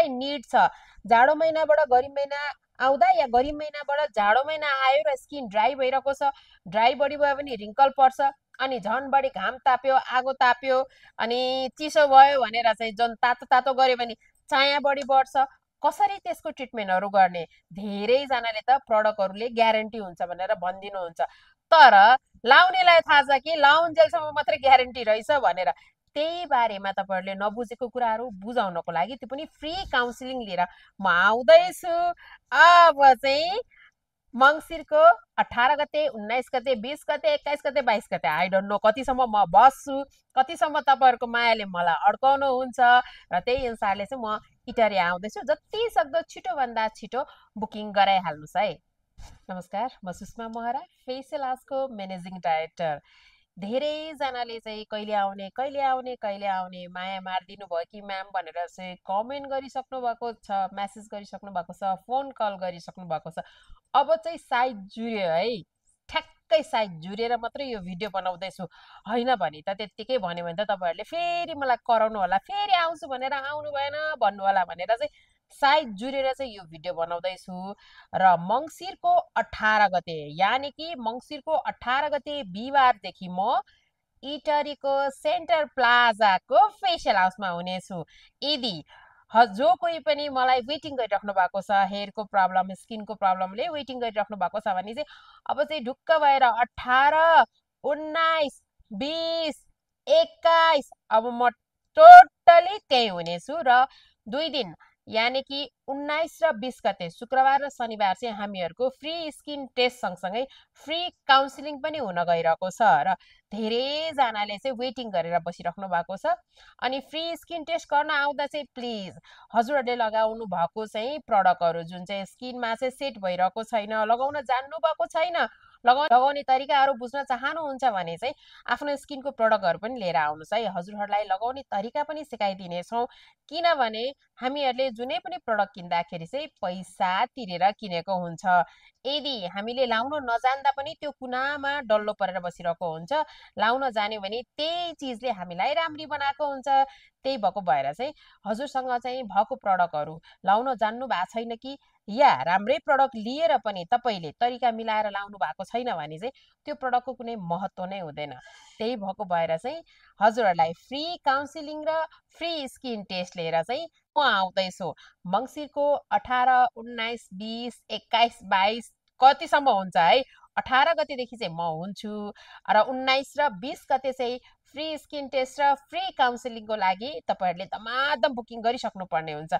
कसैलाई निड छ जाडो महिनाबाट गर्मी महिना आउँदा या गर्मी महिनाबाट जाडो महिना आयो र स्किन ड्राई भइरहेको छ, ड्राई बडी भयो भने रिङ्कल पर्छ, अनि झन् बढी घाम ताप्यो, आगो ताप्यो, अनि चिसो भयो भनेर चाहिँ झन् तातो तातो गर्यो भने चाया बढी बढ्छ, कसरी त्यसको ट्रिटमेन्टहरू गर्ने? धेरैजनाले त प्रडक्टहरूले ग्यारेन्टी हुन्छ भनेर भनिदिनुहुन्छ, तर लाउनेलाई थाहा छ कि लाउन्जेलसम्म मात्रै ग्यारेन्टी रहेछ भनेर। त्यही बारेमा तपाईँहरूले नबुझेको कुराहरू बुझाउनको लागि त्यो पनि फ्री काउन्सिलिङ लिएर म आउँदैछु। अब चाहिँ मङ्सिरको 18 गते, 19 गते, 20 गते, 21 गते, 22 गते, आई डोन्ट नो कतिसम्म म बस्छु, कतिसम्म तपाईँहरूको मायाले मलाई अड्काउनुहुन्छ, र त्यही अनुसारले चाहिँ म इटरी आउँदैछु। जति सक्दो छिटोभन्दा छिटो बुकिङ गराइहाल्नुहोस् है। नमस्कार, म सुषमा महरा, फेसियल आर्ट्सको म्यानेजिङ डाइरेक्टर। धेरैजनाले चाहिँ कहिले आउने कहिले आउने कहिले आउने माया मारिदिनु भयो कि म्याम भनेर चाहिँ कमेन्ट गरिसक्नु भएको छ, मेसेज गरिसक्नु भएको छ, फोन कल गरिसक्नु भएको छ। अब चाहिँ साइज जुर्यो है, ठ्याक्कै साइज जुरेर मात्रै यो भिडियो बनाउँदैछु, होइन भने त त्यत्तिकै भन्यो भने त तपाईँहरूले फेरि मलाई कराउनु होला, फेरि आउँछु भनेर आउनु भएन भन्नु होला भनेर चाहिँ साइज जुरेर चाहिँ यो भिडियो बनाउँदैछु। र मङ्सिरको 18 गते यानि कि मङ्सिरको 18 गते बिहिबारदेखि म इटरीको सेन्टर प्लाजाको फेसियल हाउसमा हुनेछु। यदि जो कोही पनि मलाई वेटिङ गरिराख्नु भएको छ, हेयरको प्रब्लम, स्किनको प्रब्लमले वेटिङ गरिराख्नु भएको छ भने चाहिँ अब चाहिँ ढुक्क भएर 18, 19, 20, 21 अब म टोटली त्यही हुनेछु। र 2 दिन यानि कि 19 र 20 गते शुक्रबार र शनिबार चाहिँ हामीहरूको फ्री स्किन टेस्ट सँगसँगै फ्री काउन्सिलिङ पनि हुन गइरहेको छ, र धेरैजनाले चाहिँ वेटिङ गरेर बसिराख्नु भएको छ। अनि फ्री स्किन टेस्ट गर्न आउँदा चाहिँ प्लिज हजुरहरूले लगाउनु भएको चाहिँ प्रडक्टहरू जुन चाहिँ स्किनमा चाहिँ सेट भइरहेको छैन, लगाउन जान्नु भएको छैन, लगाउने तरिकाहरू बुझ्न चाहनुहुन्छ भने चाहिँ आफ्नो स्किनको प्रडक्टहरू पनि लिएर आउनुहोस् है। हजुरहरूलाई लगाउने तरिका पनि सिकाइदिनेछौँ, किनभने हामीहरूले जुनै पनि प्रडक्ट किन्दाखेरि चाहिँ पैसा तिरेर किनेको हुन्छ। यदि हामीले लाउन नजान्दा पनि त्यो कुनामा डल्लो परेर बसिरहेको हुन्छ, लाउन जान्यो भने त्यही चिजले हामीलाई राम्री बनाएको हुन्छ। त्यही भएको भएर चाहिँ हजुरसँग चाहिँ भएको प्रडक्टहरू लाउन जान्नु भएको छैन कि, या राम्रै प्रडक्ट लिएर पनि तपाईँले तरिका मिलाएर लाउनु भएको छैन भने चाहिँ त्यो प्रडक्टको कुनै महत्त्व नै हुँदैन। त्यही भएको भएर चाहिँ हजुरहरूलाई फ्री काउन्सिलिङ र फ्री स्किन टेस्ट लिएर चाहिँ म आउँदैछु। मङ्सिरको 18, 19, 20, 21, 22 कतिसम्म हुन्छ है, 18 गतेदेखि चाहिँ म हुन्छु, र 19 र 20 गते चाहिँ फ्री स्किन टेस्ट र फ्री काउन्सिलिङको लागि तपाईँहरूले दमादम बुकिङ गरिसक्नु पर्ने हुन्छ।